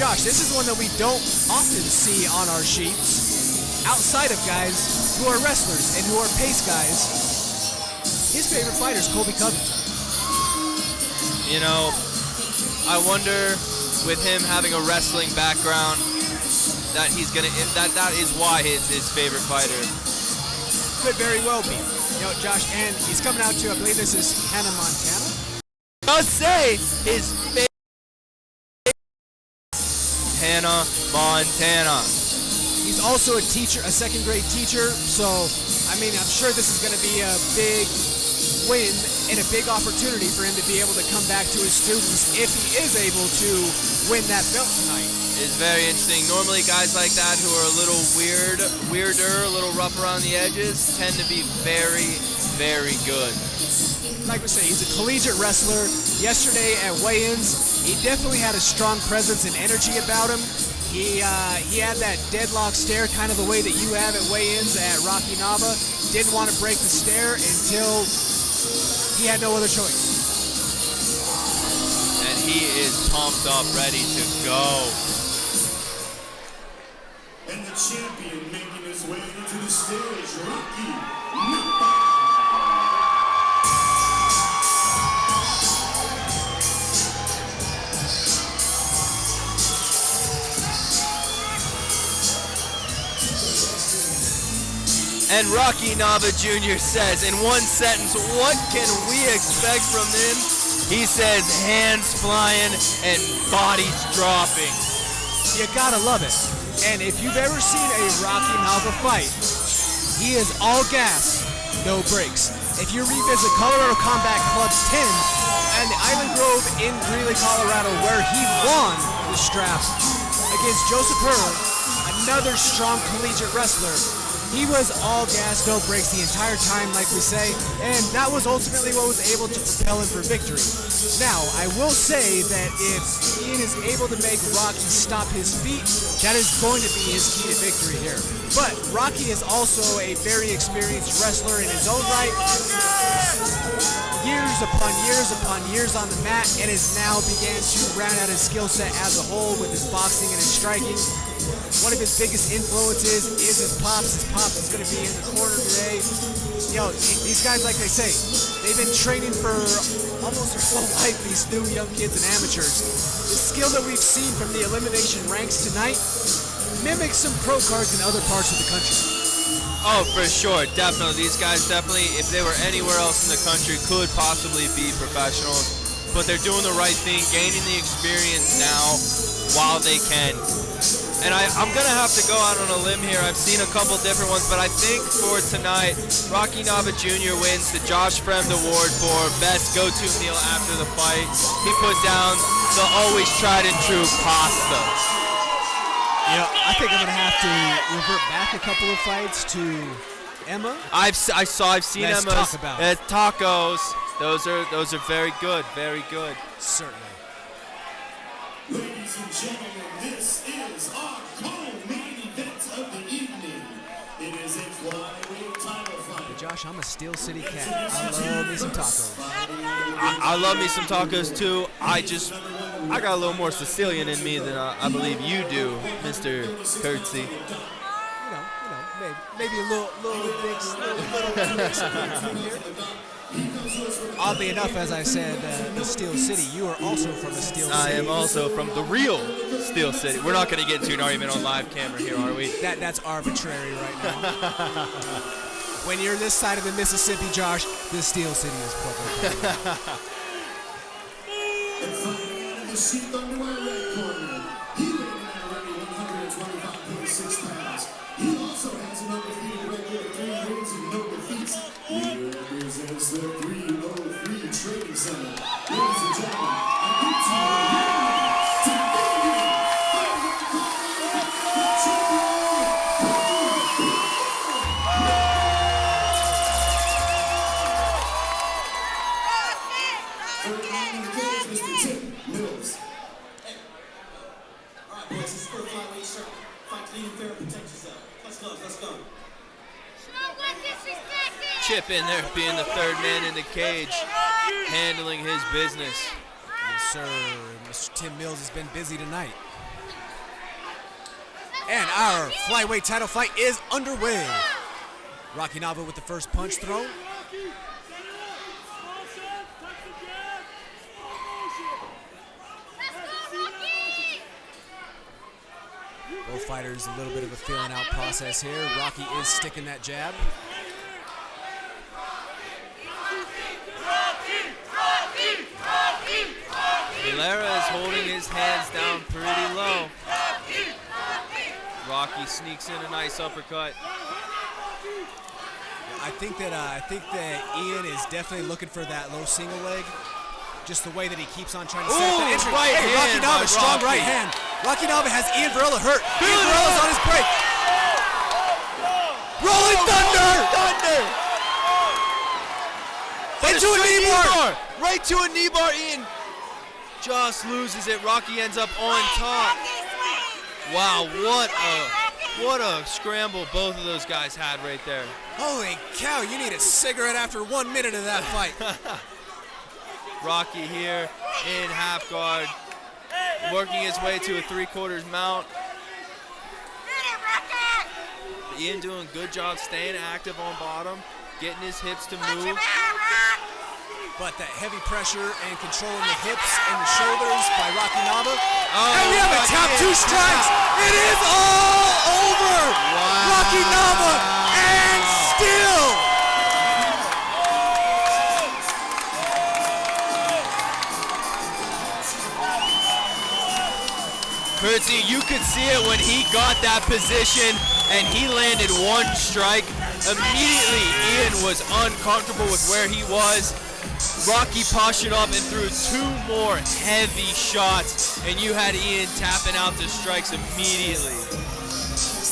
Josh, this is one that we don't often see on our sheets. Outside of guys who are wrestlers and who are pace guys, his favorite fighter is Colby Covington. You know, I wonder with him having a wrestling background that he's gonna that is why his favorite fighter. Could very well be. You know, Josh, and he's coming out to, I believe this is Hannah, Montana. I'll say his favorite Hannah, Montana. He's also a teacher, a second grade teacher, so I mean, I'm sure this is going to be a big win and a big opportunity for him to be able to come back to his students if he is able to win that belt tonight. It's very interesting. Normally guys like that who are a little weirder, a little rough around the edges tend to be very, very good. Like we say, he's a collegiate wrestler. Yesterday at weigh-ins, he definitely had a strong presence and energy about him. He had that deadlock stare, kind of the way that you have at weigh-ins at Rocky NAVA. Didn't want to break the stare until he had no other choice. And he is pumped up, ready to go. And the champion making his way into the stage, Rocky NAVA. And Rocky NAVA Jr. says in one sentence, what can we expect from him? He says hands flying and bodies dropping. You gotta love it. And if you've ever seen a Rocky NAVA fight, he is all gas, no brakes. If you revisit Colorado Combat Club 10 and the Island Grove in Greeley, Colorado, where he won the strap against Joseph Hurd, another strong collegiate wrestler, he was all gas, no brakes the entire time, like we say, and that was ultimately what was able to propel him for victory. Now, I will say that if Ian is able to make Rocky stop his feet, that is going to be his key to victory here. But Rocky is also a very experienced wrestler in his own right. Years upon years on the mat, and has now began to round out his skill set as a whole with his boxing and his striking. One of his biggest influences is his pops. His pops is going to be in the corner today. You know, these guys, like they say, they've been training for almost their whole life, these new young kids and amateurs. The skill that we've seen from the elimination ranks tonight mimics some pro cards in other parts of the country. Oh, for sure, definitely. These guys definitely, if they were anywhere else in the country, could possibly be professionals. But they're doing the right thing, gaining the experience now while they can. And I'm going to have to go out on a limb here. I've seen a couple different ones, but I think for tonight, Rocky NAVA Jr. wins the Josh Fremd Award for Best Go-To Meal after the fight. He put down the always tried and true pasta. You know, I think I'm going to have to revert back a couple of fights to Emma. I've seen Let's Emma's talk about it. tacos. Those are very good, very good. Certainly. Ladies and gentlemen, this is our co-main event of the evening. It is a flyweight title fight. Josh, I'm a Steel City cat. I love me some tacos. I love me some tacos too. I got a little more Sicilian in me than I believe you do, Mr. Curtsy. You know, maybe a little mix in here. Oddly enough, as I said, the Steel City, you are also from the Steel City. I am also from the real Steel City. We're not going to get into an argument on live camera here, are we? That's arbitrary right now. When you're this side of the Mississippi, Josh, the Steel City is public. And fighting out of the seat under our red corner, he weighed in at already 125.6 pounds. He also has an undefeated record of 3 wins and no defeats. He represents the 303 Trading Center. Ladies and gentlemen, I give to you Chip in there, being the third man in the cage, handling his business. Yes, sir. Mr. Tim Mills has been busy tonight. And our flyweight title fight is underway. Rocky Nava with the first punch thrown. Both fighters a little bit of a feeling out process here. Rocky is sticking that jab. VARELA is holding his hands down pretty low. Rocky sneaks in a nice uppercut. I think that Ian is definitely looking for that low single leg. Just the way that he keeps on trying to set up that entry. Right hey, Rocky hand Nava, by strong Rocky. right hand. Rocky Nava has Ian VARELA hurt. Ian VARELA's on his break. Rolling Thunder! Into a knee bar. Right to a knee bar. Ian just loses it. Rocky ends up on top. Wow, what a scramble both of those guys had right there. Holy cow, you need a cigarette after 1 minute of that fight. Rocky here in half guard, working his way to a 3/4 mount. Ian doing a good job staying active on bottom, getting his hips to move. But that heavy pressure and controlling the hips and the shoulders by Rocky Nava. Oh, and we have a tap, 2 strikes. It is all over. Wow. Rocky Nava and still. Curtsy, you could see it when he got that position and he landed 1 strike. Immediately, Ian was uncomfortable with where he was. Rocky postured up and threw 2 more heavy shots, and you had Ian tapping out the strikes immediately.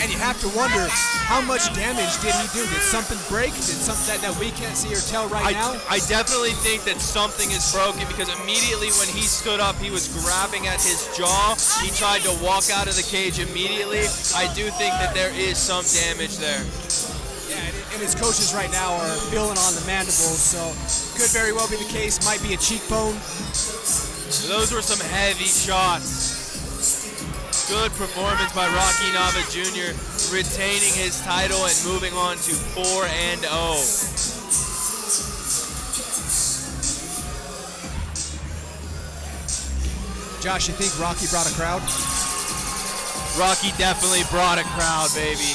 And you have to wonder, how much damage did he do? Did something break? Did something that we can't see or tell right now? I definitely think that something is broken because immediately when he stood up, he was grabbing at his jaw. He tried to walk out of the cage immediately. I do think that there is some damage there. Yeah, and his coaches right now are feeling on the mandibles, so could very well be the case. Might be a cheekbone. Those were some heavy shots. Good performance by Rocky Nava Jr., retaining his title and moving on to 4-0. Josh, you think Rocky brought a crowd? Rocky definitely brought a crowd, baby.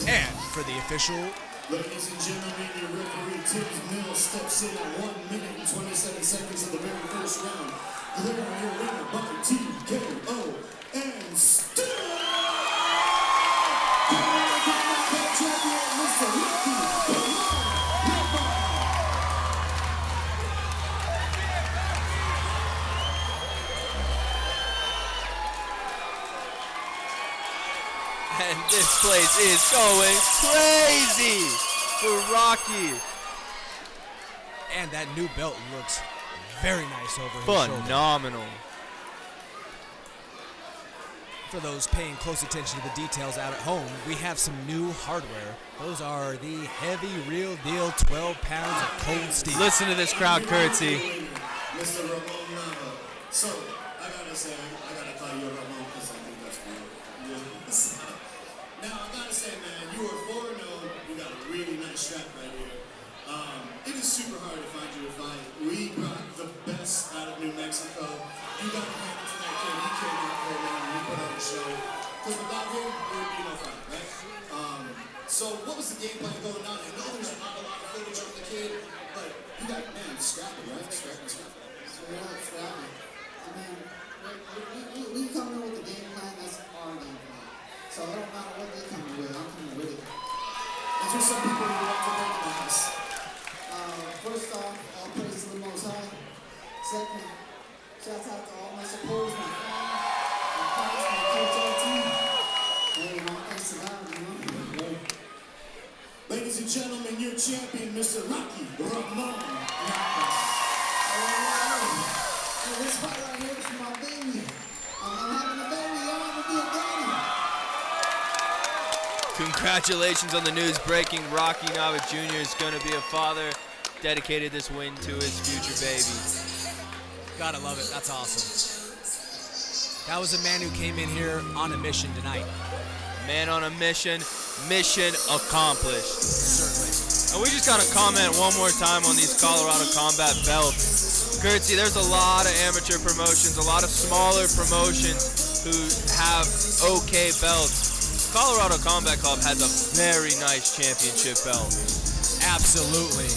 And for the official. Ladies and gentlemen, your referee Tim Mills steps in at 1 minute and 27 seconds of the very first round. Declaring your winner by TKO and still champion, Mr. Rocky Nava. And this place is going crazy for Rocky. And that new belt looks very nice over his shoulder. Phenomenal. For those paying close attention to the details out at home, we have some new hardware. Those are the heavy, real deal 12 pounds of cold steel. Listen to this crowd, Curtsy. Mr. Ramon Nava. So, I gotta say, I gotta call you Ramon because I think that's cool. Now, I gotta say, man, you are 4-0. You got a really nice strap right here. It is super hard to find you a fight. We brought the best out of New Mexico. You got to hand it to that kid. He came out there, man, and he put on a show. Because without him, there would be no fight, right? So what was the game plan going on? I know there's not a lot of footage of the kid, but you got, man, scrappy, right? Scrappy. So yeah, scrappy. I mean, we come in with the game plan, that's our game plan. So it don't matter what they come in with, I'm coming with it. Is there some people who want to recognize? First off, all praise to the Most High. Second, shouts out to all my supporters, my family, my partners, my coach team. Hey, man, thanks to God, you know. Ladies and gentlemen, your champion, Mr. Rocky Ramon. Hey, this fight right here is for my baby. I'm having a baby, y'all. I'm gonna be a daddy. Congratulations on the news breaking. Rocky Nava Jr. is going to be a father. Dedicated this win to his future baby. Gotta love it. That's awesome. That was a man who came in here on a mission tonight. Man on a mission, mission accomplished. Certainly. And we just gotta comment one more time on these Colorado Combat belts. Curtsy, there's a lot of amateur promotions, a lot of smaller promotions who have okay belts. Colorado Combat Club has a very nice championship belt. Absolutely.